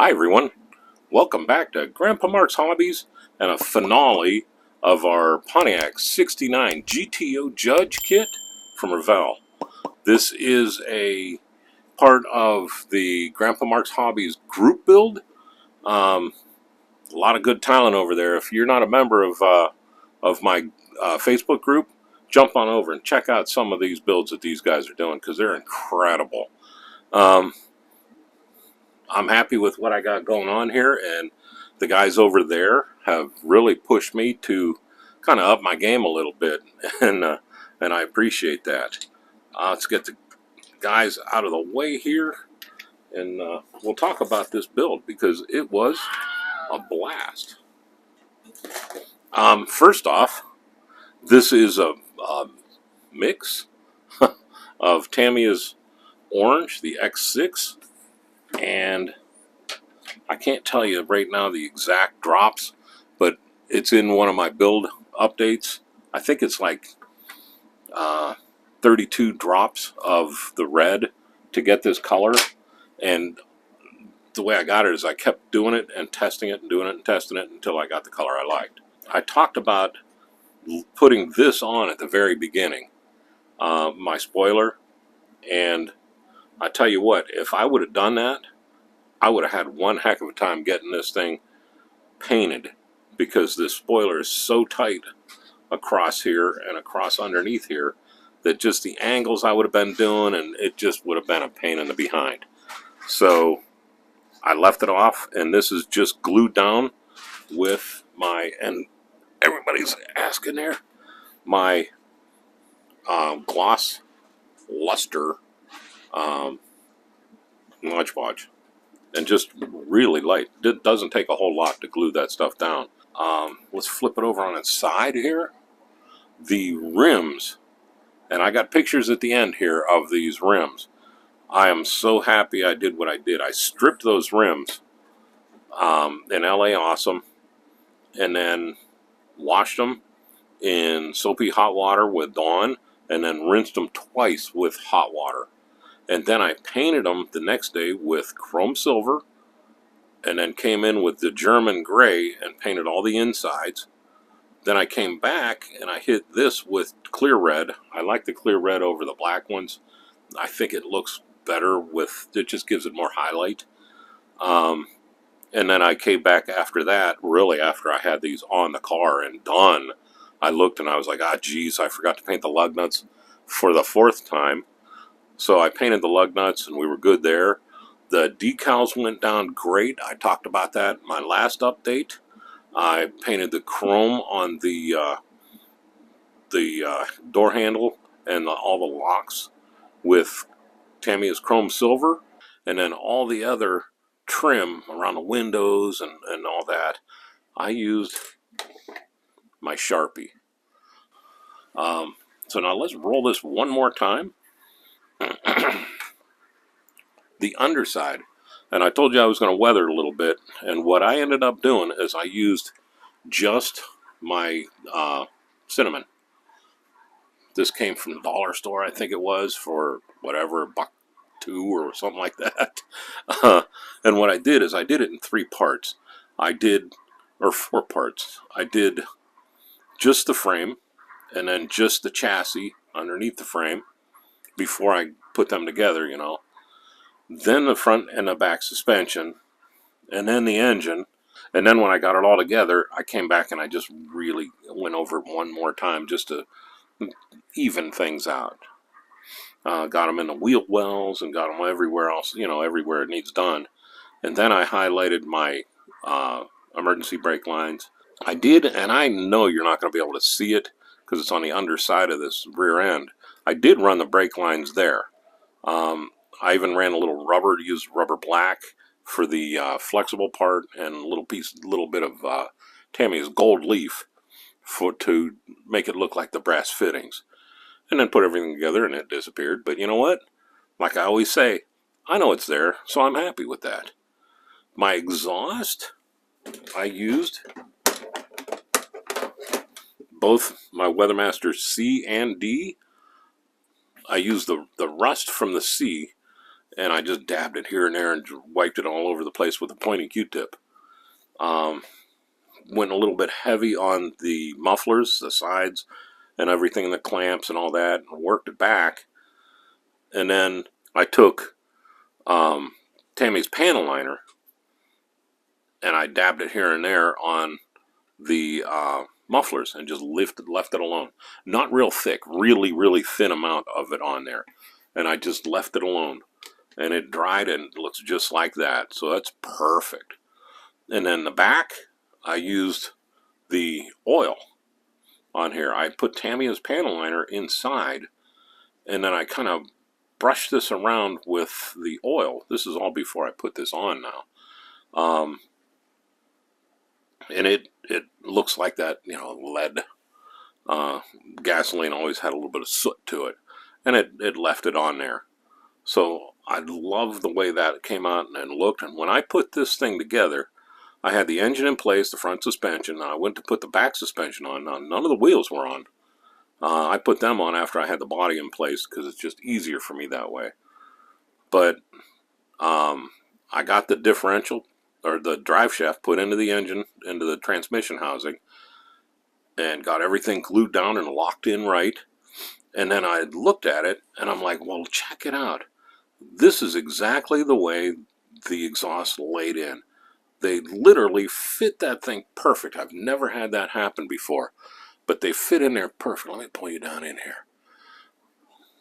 Hi everyone, welcome back to Grandpa Mark's Hobbies and a finale of our Pontiac 69 GTO Judge Kit from Revell. This is a part of the Grandpa Mark's Hobbies group build. A lot of good talent over there. If you're not a member of my Facebook group, jump on over and check out some of these builds that these guys are doing because they're incredible. I'm happy with what I got going on here, and the guys over there have really pushed me to kind of up my game a little bit, and I appreciate that. Let's get the guys out of the way here, and we'll talk about this build because it was a blast. First off, this is a mix of Tamiya's Orange, the X6, and I can't tell you right now the exact drops, but it's in one of my build updates. I think it's like 32 drops of the red to get this color, and the way I got it is I kept doing it and testing it and doing it and testing it until I got the color I liked. I talked about putting this on at the very beginning, my spoiler, and I tell you what, if I would have done that, I would have had one heck of a time getting this thing painted because this spoiler is so tight across here and across underneath here that just the angles I would have been doing, and it just would have been a pain in the behind. So I left it off, and this is just glued down with my, and everybody's asking there, my gloss luster Mod Podge. And just really light. It doesn't take a whole lot to glue that stuff down. Let's flip it over on its side here. The rims, and I got pictures at the end here of these rims. I am so happy I did what I did. I stripped those rims in LA Awesome and then washed them in soapy hot water with Dawn and then rinsed them twice with hot water. And then I painted them the next day with chrome silver, and then came in with the German gray and painted all the insides. Then I came back and I hit this with clear red. I like the clear red over the black ones. I think it looks better with, it just gives it more highlight. And then I came back after that, really after I had these on the car and done, I looked and I was like, ah, geez, I forgot to paint the lug nuts for the fourth time. So I painted the lug nuts and we were good there. The decals went down great. I talked about that in my last update. I painted the chrome on the door handle and all the locks with Tamiya's chrome silver. And then all the other trim around the windows and all that, I used my Sharpie. So now let's roll this one more time. The underside, and I told you I was going to weather a little bit, and what I ended up doing is I used just my cinnamon. This came from the dollar store, I think it was, for whatever, $1.02 or something like that. And what I did is I did it in 3 parts. Or 4 parts. I did just the frame, and then just the chassis underneath the frame before I put them together, you know. Then the front and the back suspension, and then the engine. And then when I got it all together, I came back and I just really went over it one more time just to even things out. Got them in the wheel wells and got them everywhere else, you know, everywhere it needs done. And then I highlighted my emergency brake lines. I did, and I know you're not going to be able to see it because it's on the underside of this rear end. I did run the brake lines there. I even ran a little rubber, used rubber black for the flexible part, and a little bit of Tamiya's gold leaf to make it look like the brass fittings. And then put everything together and it disappeared. But you know what? Like I always say, I know it's there, so I'm happy with that. My exhaust, I used both my Weathermaster C and D. I used the rust from the C and I just dabbed it here and there and wiped it all over the place with a pointing Q-tip. Went a little bit heavy on the mufflers, the sides, and everything, the clamps and all that, and worked it back. And then I took Tammy's panel liner and I dabbed it here and there on the mufflers and just left it alone. Not real thick, really, really thin amount of it on there. And I just left it alone. And it dried and it looks just like that. So that's perfect. And then the back, I used the oil on here. I put Tamiya's panel liner inside, and then I kind of brushed this around with the oil. This is all before I put this on now. And it looks like that, you know, lead. Gasoline always had a little bit of soot to it, and it left it on there. So I love the way that came out and looked. And when I put this thing together, I had the engine in place, the front suspension. Now I went to put the back suspension on. Now none of the wheels were on. I put them on after I had the body in place because it's just easier for me that way. But I got the differential or the drive shaft put into the engine, into the transmission housing, and got everything glued down and locked in right. And then I looked at it and I'm like, well, check it out. This is exactly the way the exhaust laid in. They literally fit that thing perfect. I've never had that happen before, but they fit in there perfect. Let me pull you down in here.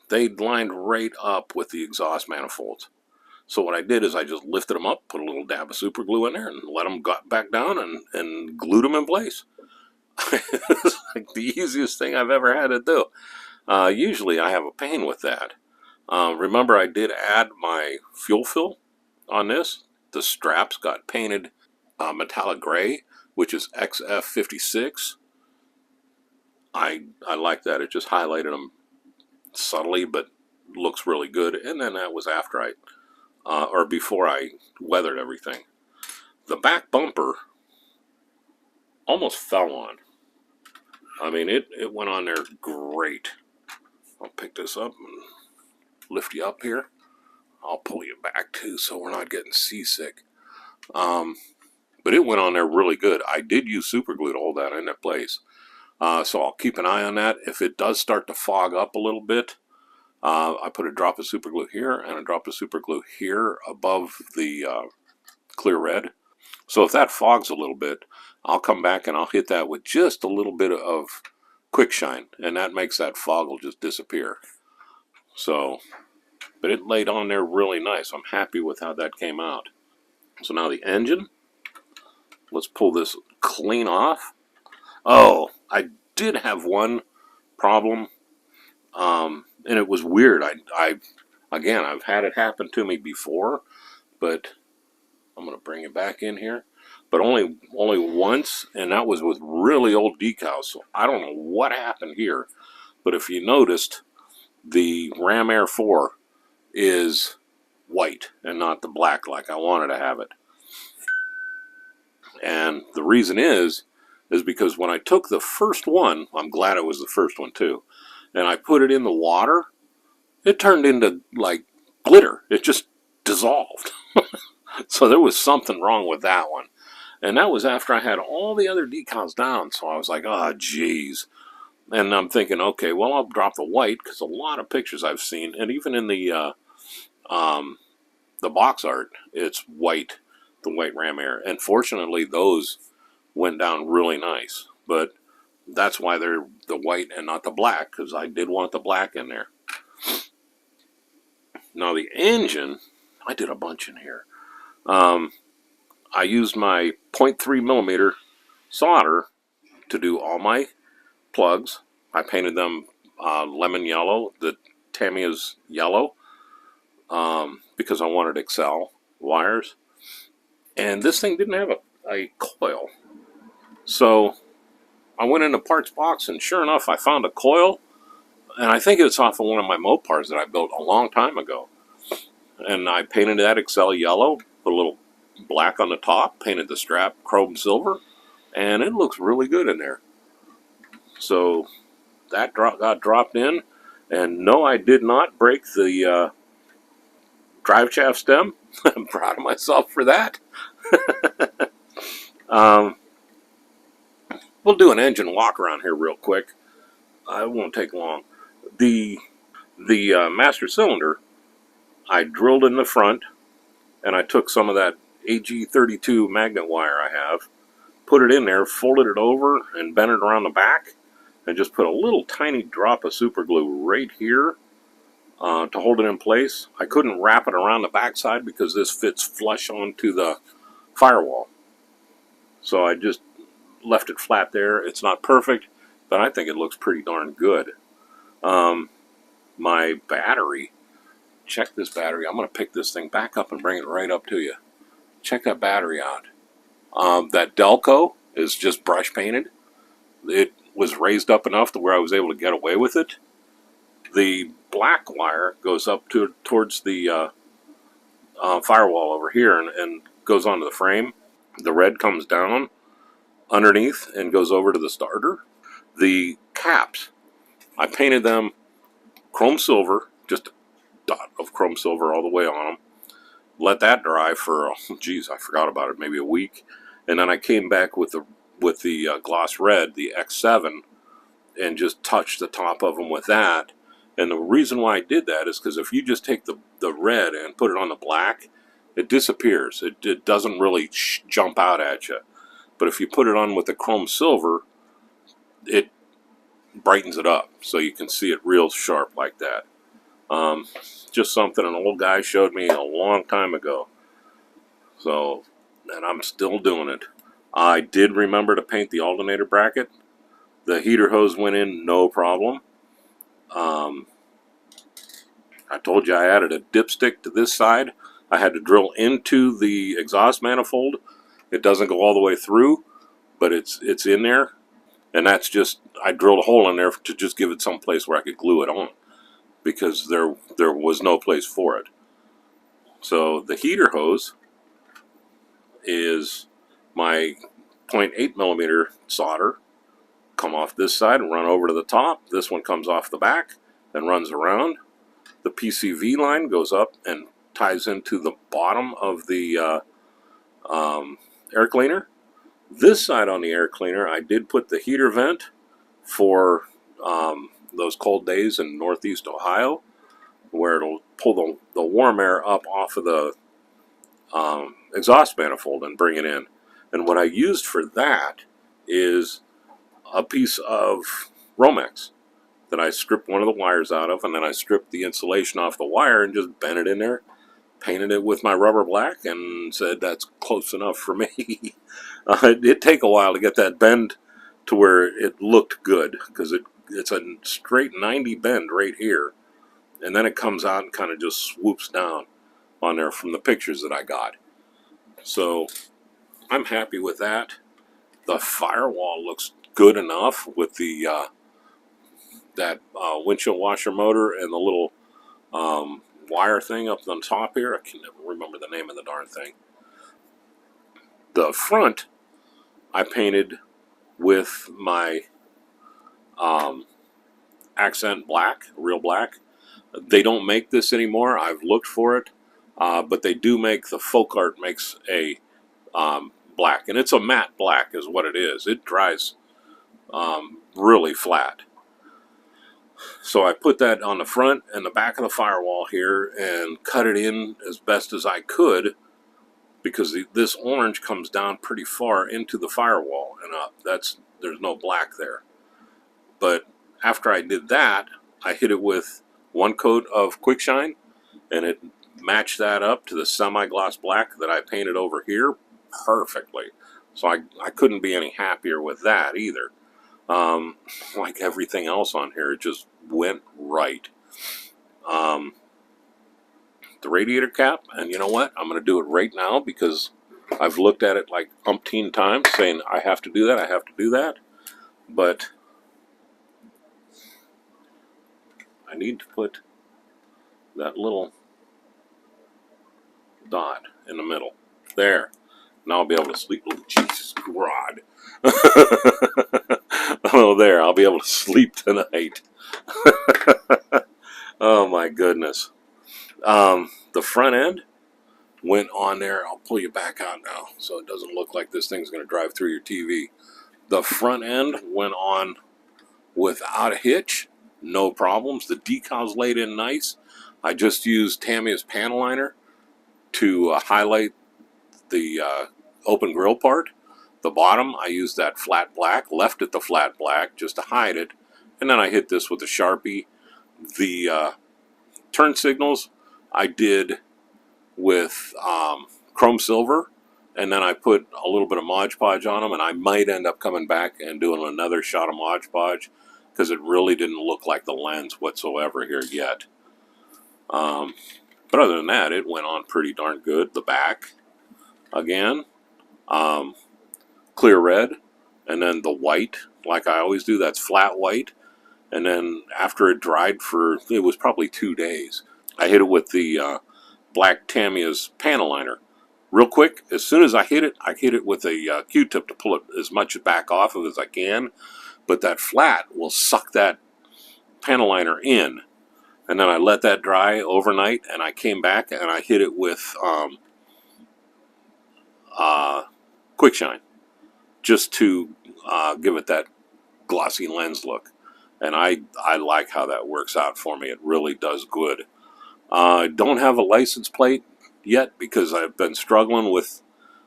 They lined right up with the exhaust manifolds. So what I did is I just lifted them up, put a little dab of super glue in there, and let them go back down and glued them in place. It's like the easiest thing I've ever had to do. Usually I have a pain with that. Remember, I did add my fuel fill on this. The straps got painted metallic gray, which is XF56. I like that. It just highlighted them subtly, but looks really good. And then that was after or before I weathered everything. The back bumper almost fell on. I mean, it went on there great. I'll pick this up and lift you up here. I'll pull you back too so we're not getting seasick. But it went on there really good. I did use super glue to hold that into place. So I'll keep an eye on that. If it does start to fog up a little bit, I put a drop of super glue here and a drop of super glue here above the clear red. So if that fogs a little bit, I'll come back and I'll hit that with just a little bit of quick shine, and that makes that fog will just disappear. So, but it laid on there really nice. I'm happy with how that came out. So now the engine, let's pull this clean off. Oh, I did have one problem, and it was weird. Again, I've had it happen to me before, but I'm going to bring it back in here. But only once, and that was with really old decals. So I don't know what happened here, but if you noticed, the Ram Air 4 is white and not the black like I wanted to have it. And the reason is because when I took the first one, I'm glad it was the first one too, and I put it in the water, it turned into like glitter. It just dissolved. So there was something wrong with that one. And that was after I had all the other decals down. So I was like, oh, geez. And I'm thinking, okay, well, I'll drop the white, because a lot of pictures I've seen, and even in the box art, it's white, the white Ram Air. And fortunately, those went down really nice. But that's why they're the white and not the black, because I did want the black in there. Now the engine, I did a bunch in here. I used my 0.3 millimeter solder to do all my plugs. I painted them lemon yellow, the Tamiya's yellow, because I wanted Excel wires. And this thing didn't have a coil. So I went in the parts box, and sure enough, I found a coil. And I think it's off of one of my Mopars that I built a long time ago. And I painted that Excel yellow, put a little black on the top, painted the strap chrome silver, and it looks really good in there. So that got dropped in, and no, I did not break the drive shaft stem. I'm proud of myself for that. um, we'll do an engine walk around here real quick. It won't take long. The master cylinder, I drilled in the front, and I took some of that AG32 magnet wire I have, put it in there, folded it over, and bent it around the back, and just put a little tiny drop of super glue right here to hold it in place. I couldn't wrap it around the backside because this fits flush onto the firewall. So I just left it flat there. It's not perfect, but I think it looks pretty darn good. My battery, check this battery. I'm going to pick this thing back up and bring it right up to you. Check that battery out. That Delco is just brush painted. It was raised up enough to where I was able to get away with it. The black wire goes up towards the firewall over here and goes onto the frame. The red comes down underneath and goes over to the starter. The caps, I painted them chrome silver, just a dot of chrome silver all the way on them. Let that dry for, geez, I forgot about it, maybe a week. And then I came back with the gloss red, the X7, and just touched the top of them with that. And the reason why I did that is because if you just take the red and put it on the black, it disappears. It doesn't really jump out at you. But if you put it on with the chrome silver, it brightens it up so you can see it real sharp like that. Just something an old guy showed me a long time ago. So, and I'm still doing it. I did remember to paint the alternator bracket. The heater hose went in no problem. I told you I added a dipstick to this side. I had to drill into the exhaust manifold. It doesn't go all the way through, but it's in there. And that's just, I drilled a hole in there to just give it some place where I could glue it on, because there was no place for it. So the heater hose is my 0.8 millimeter solder. Come off this side and run over to the top. This one comes off the back and runs around. The PCV line goes up and ties into the bottom of the air cleaner. This side on the air cleaner, I did put the heater vent for those cold days in northeast Ohio, where it'll pull the warm air up off of the exhaust manifold and bring it in. And what I used for that is a piece of Romex that I stripped one of the wires out of, and then I stripped the insulation off the wire and just bent it in there, painted it with my rubber black, and said that's close enough for me. It'd take a while to get that bend to where it looked good, because it's a straight 90 bend right here, and then it comes out and kind of just swoops down on there from the pictures that I got. So I'm happy with that. The firewall looks good enough with the that windshield washer motor and the little wire thing up on top here. I can never remember the name of the darn thing. The front I painted with my accent black, real black. They don't make this anymore. I've looked for it, but they do make, the Folk Art makes a black, and it's a matte black is what it is. It dries really flat. So I put that on the front and the back of the firewall here and cut it in as best as I could, because this orange comes down pretty far into the firewall and up. There's no black there. But after I did that, I hit it with one coat of Quick Shine, and it matched that up to the semi-gloss black that I painted over here perfectly. So I couldn't be any happier with that either. Like everything else on here, it just went right. The radiator cap, and you know what? I'm going to do it right now, because I've looked at it like umpteen times saying I have to do that, I have to do that. But I need to put that little dot in the middle. There. Now I'll be able to sleep. Oh, Jesus God. Oh, there. I'll be able to sleep tonight. Oh, my goodness. The front end went on there. I'll pull you back out now so it doesn't look like this thing's going to drive through your TV. The front end went on without a hitch, no problems. The decals laid in nice. I just used Tamiya's panel liner to highlight the open grill part. The bottom, I used that flat black, left it the flat black just to hide it, and then I hit this with a Sharpie. The turn signals I did with chrome silver, and then I put a little bit of Mod Podge on them, and I might end up coming back and doing another shot of Mod Podge because it really didn't look like the lens whatsoever here yet. But other than that, it went on pretty darn good. The back, again, clear red, and then the white, like I always do, that's flat white. And then after it dried for, it was probably 2 days, I hit it with the black Tamiya's panel liner. Real quick, as soon as I hit it with a Q-tip to pull it as much back off of as I can. But that flat will suck that panel liner in. And then I let that dry overnight, and I came back and I hit it with Quick Shine, just to give it that glossy lens look. And I like how that works out for me. It really does good. I don't have a license plate yet because I've been struggling with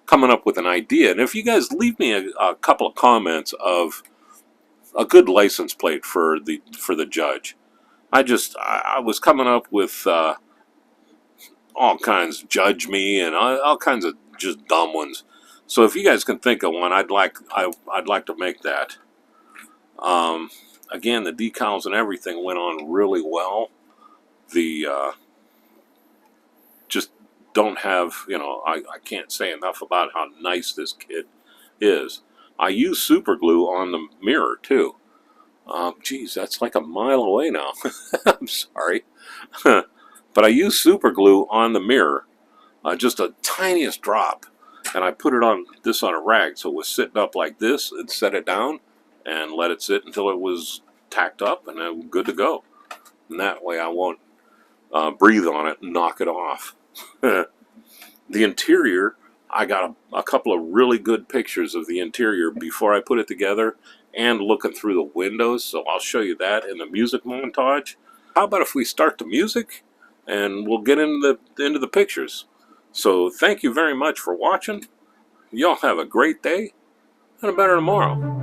coming up with an idea. And if you guys leave me a couple of comments of a good license plate for the Judge. I was coming up with all kinds, Judge Me, and all kinds of just dumb ones. So if you guys can think of one, I'd like to make that. Again, the decals and everything went on really well. The just don't have, I can't say enough about how nice this kit is. I use super glue on the mirror too. Geez, that's like a mile away now. I'm sorry. But I use super glue on the mirror, just a tiniest drop. And I put it on a rag, so it was sitting up like this, and set it down and let it sit until it was tacked up, and I'm good to go. And that way I won't breathe on it and knock it off. The interior, I got a couple of really good pictures of the interior before I put it together and looking through the windows, so I'll show you that in the music montage. How about if we start the music and we'll get into the pictures. So thank you very much for watching. Y'all have a great day and a better tomorrow.